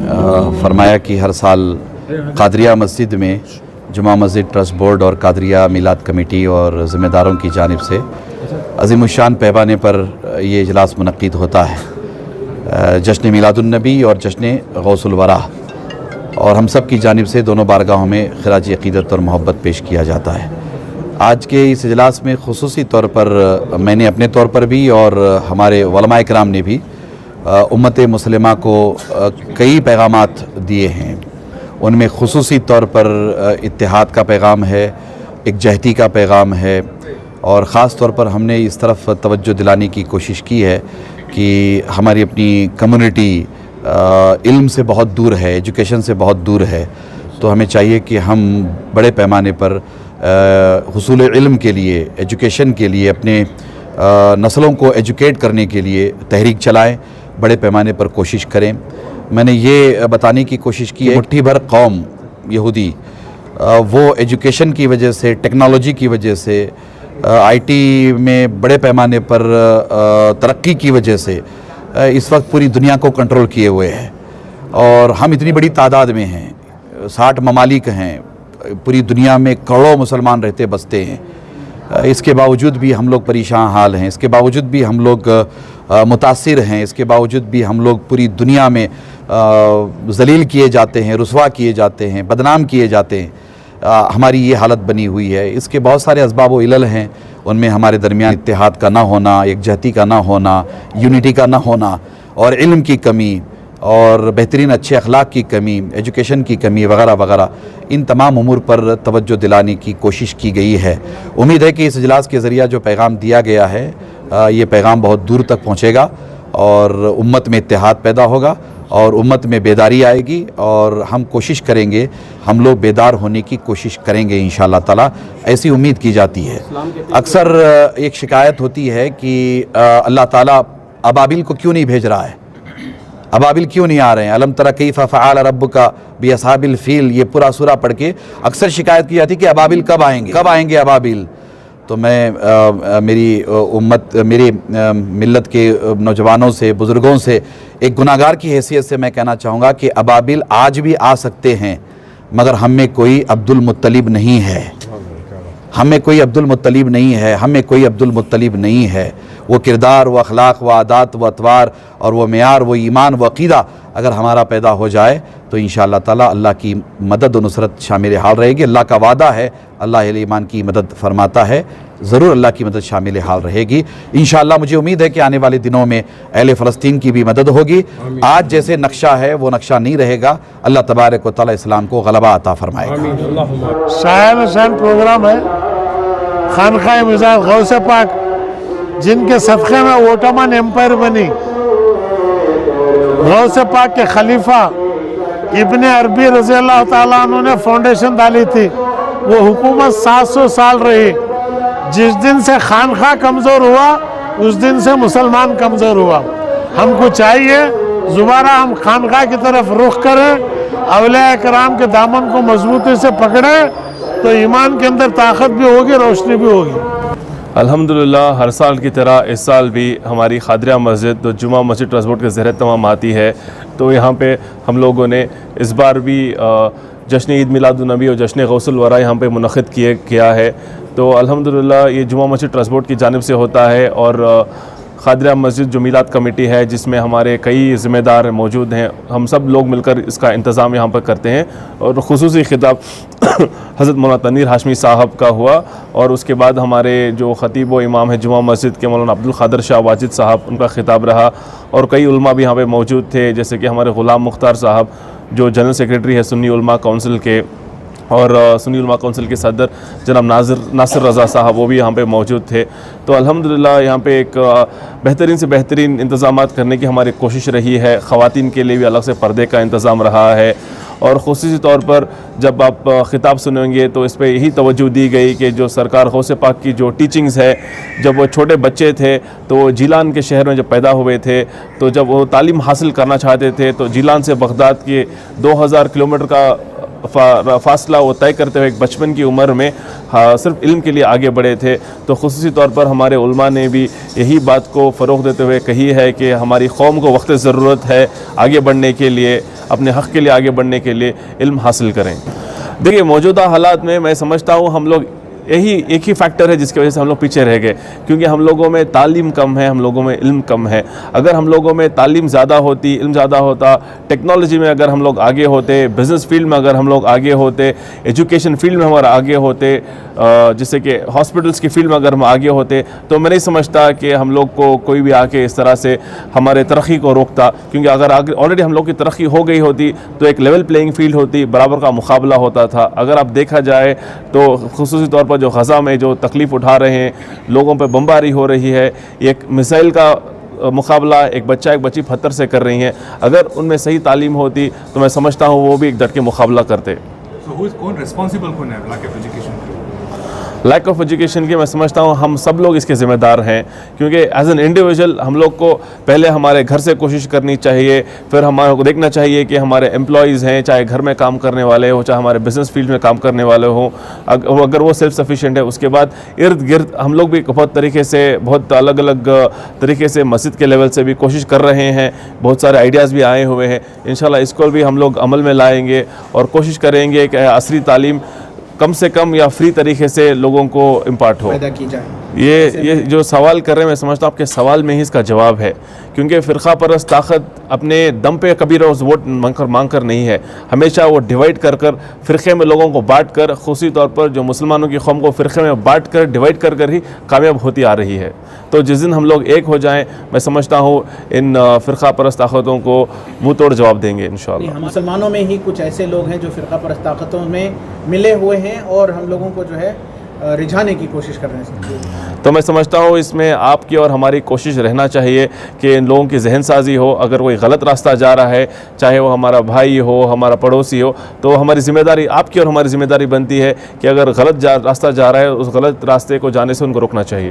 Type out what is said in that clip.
फरमाया कि हर साल कादरिया मस्जिद में जुमा मस्जिद ट्रस्ट बोर्ड और कादरिया मिलाद कमेटी और ज़िम्मेदारों की जानिब से अज़ीमुश्शान पैमाने पर ये इजलास मुनक़्क़िद होता है जश्न मिलादुन्नबी और जश्न गौसुल वरा, और हम सब की जानिब से दोनों बारगाहों में ख़िराज अक़ीदत और मोहब्बत पेश किया जाता है। आज के इस इजलास में ख़ुसूसी तौर पर मैंने अपने तौर पर भी और हमारे उलमा इकराम ने भी उम्मत मुस्लिमा को कई पैगामात दिए हैं। उनमें ख़ुसूसी तौर पर इत्तिहाद का पैगाम है, एकजहती का पैगाम है, और ख़ास तौर पर हमने इस तरफ तवज्जो दिलाने की कोशिश की है कि हमारी अपनी कम्युनिटी इल्म से बहुत दूर है, एजुकेशन से बहुत दूर है, तो हमें चाहिए कि हम बड़े पैमाने पर हुसूल इल्म के लिए, एजुकेशन के लिए, अपने नस्लों को एजुकेट करने के लिए तहरीक चलाएं, बड़े पैमाने पर कोशिश करें। मैंने ये बताने की कोशिश की है मुट्ठी भर कौम यहूदी वो एजुकेशन की वजह से, टेक्नोलॉजी की वजह से, आईटी में बड़े पैमाने पर तरक्की की वजह से इस वक्त पूरी दुनिया को कंट्रोल किए हुए हैं, और हम इतनी बड़ी तादाद में हैं, 60 ममालिक हैं, पूरी दुनिया में करोड़ों मुसलमान रहते बसते हैं। इसके बावजूद भी हम लोग परेशान हाल हैं, इसके बावजूद भी हम लोग मुतासिर हैं, इसके बावजूद भी हम लोग पूरी दुनिया में ज़लील किए जाते हैं, रुसवा किए जाते हैं, बदनाम किए जाते हैं। हमारी ये हालत बनी हुई है। इसके बहुत सारे असबाब व इलल हैं, उनमें हमारे दरमियान इत्तिहाद का ना होना, एकजहती का ना होना, यूनिटी का ना होना, और इल्म की कमी, और बेहतरीन अच्छे अखलाक की कमी, एजुकेशन की कमी वगैरह वगैरह, इन तमाम उमूर पर तवज्जो दिलाने की कोशिश की गई है। उम्मीद है कि इस इजलास के ज़रिया जो पैगाम दिया गया है ये पैगाम बहुत दूर तक पहुँचेगा और उम्मत में इत्तेहाद पैदा होगा और उम्मत में बेदारी आएगी, और हम कोशिश करेंगे, हम लोग बेदार होने की कोशिश करेंगे इंशाअल्लाह ताला, ऐसी उम्मीद की जाती है। अक्सर एक शिकायत होती है कि अल्लाह ताला अबाबिल को क्यों नहीं भेज रहा है, अबाबिल क्यों नहीं आ रहे हैं। अलम तरा कैफ़ फ़अल रब्बुका बिअस्हाबिल फ़ील, ये पूरा सूरा पढ़ के अक्सर शिकायत की जाती है कि अबाबिल कब आएंगे अबाबिल। तो मैं मेरी उम्मत, मेरी मिल्लत के नौजवानों से, बुज़ुर्गों से, एक गुनाहगार की हैसियत से मैं कहना चाहूँगा कि अबाबिल आज भी आ सकते हैं, मगर हम में कोई अब्दुल मुत्तलिब नहीं है, हमें कोई अब्दुल मुत्तलिब नहीं है, हमें कोई अब्दुल मुत्तलिब नहीं है। वो किरदार, वो अखलाक, वो आदात, वो अतवार, और वो मेयार, वो ईमान, वो अक़ीदा अगर हमारा पैदा हो जाए तो इंशाअल्लाह ताला अल्लाह की मदद और नुसरत शामिल हाल रहेगी। अल्लाह का वादा है, अल्लाह अहले ईमान की मदद फरमाता है, ज़रूर अल्लाह की मदद शामिल हाल रहेगी इंशाअल्लाह। मुझे उम्मीद है कि आने वाले दिनों में अहले फ़लस्तीन की भी मदद होगी। आज जैसे नक्शा है वो नक्शा नहीं रहेगा। अल्लाह तबारक व तआला इस्लाम को गलबा अता फरमाएगा। शायर हुसैन प्रोग्राम है, खानकाह मिज़ाज गौसे पाक, जिनके सदक़े में ओटोमन एम्पायर बनी, गौसे पाक के खलीफा इब्न अरबी रज़ी अल्लाह ताला अन्हु ने फाउंडेशन डाली थी। वो हुकूमत 700 साल रही। जिस दिन से खानका कमज़ोर हुआ उस दिन से मुसलमान कमज़ोर हुआ। हमको चाहिए दोबारा हम खानका की तरफ रुख करें, औलिया कराम के दामन को मजबूती से पकड़ें, तो ईमान के अंदर ताकत भी होगी, रोशनी भी होगी। अल्हम्दुलिल्लाह, हर साल की तरह इस साल भी हमारी कादरिया मस्जिद तो जुमा मस्जिद ट्रस्ट बोर्ड के ज़रिए तमाम आती है। तो यहाँ पे हम लोगों ने इस बार भी जश्न ईद मिलादुन्नबी और जश्न गौसुल वरा यहाँ पे मुनक़्क़िद किया है। तो अल्हम्दुलिल्लाह ये जुमा मस्जिद ट्रस्ट बोर्ड की जानिब से होता है, और कादरिया मस्जिद जो मिलाद कमेटी है जिसमें हमारे कई ज़िम्मेदार मौजूद हैं, हम सब लोग मिलकर इसका इंतज़ाम यहाँ पर करते हैं। और ख़ुसूसी खिताब हज़रत मौलाना तनवीर हाशमी साहब का हुआ, और उसके बाद हमारे जो ख़तीब व इमाम है जुमा मस्जिद के मौलाना अब्दुल क़ादिर शाह वाजिद साहब, उनका खिताब रहा, और कई उलमा भी यहाँ पे मौजूद थे, जैसे कि हमारे ग़ुलाम मुख्तार साहब जो जनरल सेक्रेटरी है सुन्नी उलमा काउंसिल के, और सुन्नी उलमा काउंसिल के सदर जनाब नासिर रज़ा साहब वो भी यहाँ पे मौजूद थे। तो अल्हम्दुलिल्लाह यहाँ पे एक बेहतरीन से बेहतरीन इंतज़ामात करने की हमारी कोशिश रही है। ख़वातीन के लिए भी अलग से पर्दे का इंतज़ाम रहा है, और ख़ुसूसी तौर पर जब आप ख़िताब सुनेंगे तो इस पर यही तवज्जो दी गई कि जो सरकार गौसे पाक की जो टीचिंग्स है, जब वो छोटे बच्चे थे तो जीलान के शहर में जब पैदा हुए थे, तो जब वो तालीम हासिल करना चाहते थे तो जीलान से बगदाद के 2000 किलोमीटर का फासला वो तय करते हुए एक बचपन की उम्र में सिर्फ इल्म के लिए आगे बढ़े थे। तो ख़ुसूसी तौर पर हमारे उलमा ने भी यही बात को फ़रोग़ देते हुए कही है कि हमारी कौम को वक्त ज़रूरत है आगे बढ़ने के लिए, अपने हक़ के लिए आगे बढ़ने के लिए इल्म हासिल करें। देखिए, मौजूदा हालात में मैं समझता हूँ हम लोग यही एक ही फैक्टर है जिसकी वजह से हम लोग पीछे रह गए, क्योंकि हम लोगों में तालीम कम है, हम लोगों में इल्म कम है। अगर हम लोगों में तालीम ज़्यादा होती, इल्म ज़्यादा होता, टेक्नोलॉजी में अगर हम लोग आगे होते, बिज़नेस फील्ड में अगर हम लोग आगे होते, एजुकेशन फील्ड में हमारा आगे होते, जैसे कि हॉस्पिटल्स की फील्ड में अगर हम आगे होते, तो मैं नहीं समझता कि हम लोग को कोई भी आके इस तरह से हमारे तरक्की को रोकता। क्योंकि अगर आगे ऑलरेडी हम लोग की तरक्की हो गई होती तो एक लेवल प्लेइंग फील्ड होती, बराबर का मुकाबला होता था। अगर आप देखा जाए तो खुसूसी तौर पर जो ग़ज़ा में जो तकलीफ़ उठा रहे हैं, लोगों पर बमबारी हो रही है, एक मिसाइल का मुकाबला एक बच्चा एक बच्ची पत्थर से कर रही हैं, अगर उनमें सही तालीम होती तो मैं समझता हूँ वो भी एक डट के मुकाबला करते। कौन रिस्पॉन्सिबल कौन है lack of education? Lack of education की मैं समझता हूँ हम सब लोग इसके ज़िम्मेदार हैं, क्योंकि एज एन इंडिविजुअल हम लोग को पहले हमारे घर से कोशिश करनी चाहिए, फिर हमारे को देखना चाहिए कि हमारे एम्प्लॉयज़ हैं, चाहे घर में काम करने वाले हो, चाहे हमारे बिज़नेस फील्ड में काम करने वाले हों, अगर वो सेल्फ सफिशिएंट है। उसके बाद इर्द गिर्द हम लोग भी बहुत तरीके से, बहुत अलग अलग तरीके से मस्जिद के लेवल से भी कोशिश कर रहे हैं, बहुत सारे आइडियाज़ भी आए हुए हैं। इंशाल्लाह इसको भी हम लोग अमल में लाएंगे और कोशिश करेंगे कि असरी तालीम कम से कम या फ्री तरीके से लोगों को इम्पार्ट हो, पैदा की जाए। ये जो सवाल कर रहे हैं, मैं समझता हूँ आपके सवाल में ही इसका जवाब है, क्योंकि फ़िरक़ा परस्त ताकत अपने दम पे कभी रोज़ वोट मांग कर नहीं है, हमेशा वो डिवाइड कर फ़िरक़े में लोगों को बांट कर, ख़ुशी तौर पर जो मुसलमानों की कौम को फ़िरक़े में बांट कर, डिवाइड कर ही कामयाब होती आ रही है। तो जिस दिन हम लोग एक हो जाएं, मैं समझता हूँ इन फ़िरक़ा परस्त ताकतों को मुँह तोड़ जवाब देंगे इंशाअल्लाह। हम मुसलमानों में ही कुछ ऐसे लोग हैं जो फ़िरक़ा परस्त ताकतों में मिले हुए हैं और हम लोगों को जो है रिझाने की कोशिश कर रहे हैं। तो मैं समझता हूँ इसमें आपकी और हमारी कोशिश रहना चाहिए कि इन लोगों की जहन साजी हो। अगर कोई गलत रास्ता जा रहा है, चाहे वो हमारा भाई हो, हमारा पड़ोसी हो, तो हमारी ज़िम्मेदारी, आपकी और हमारी ज़िम्मेदारी बनती है कि अगर गलत रास्ता जा रहा है, उस गलत रास्ते को जाने से उनको रोकना चाहिए।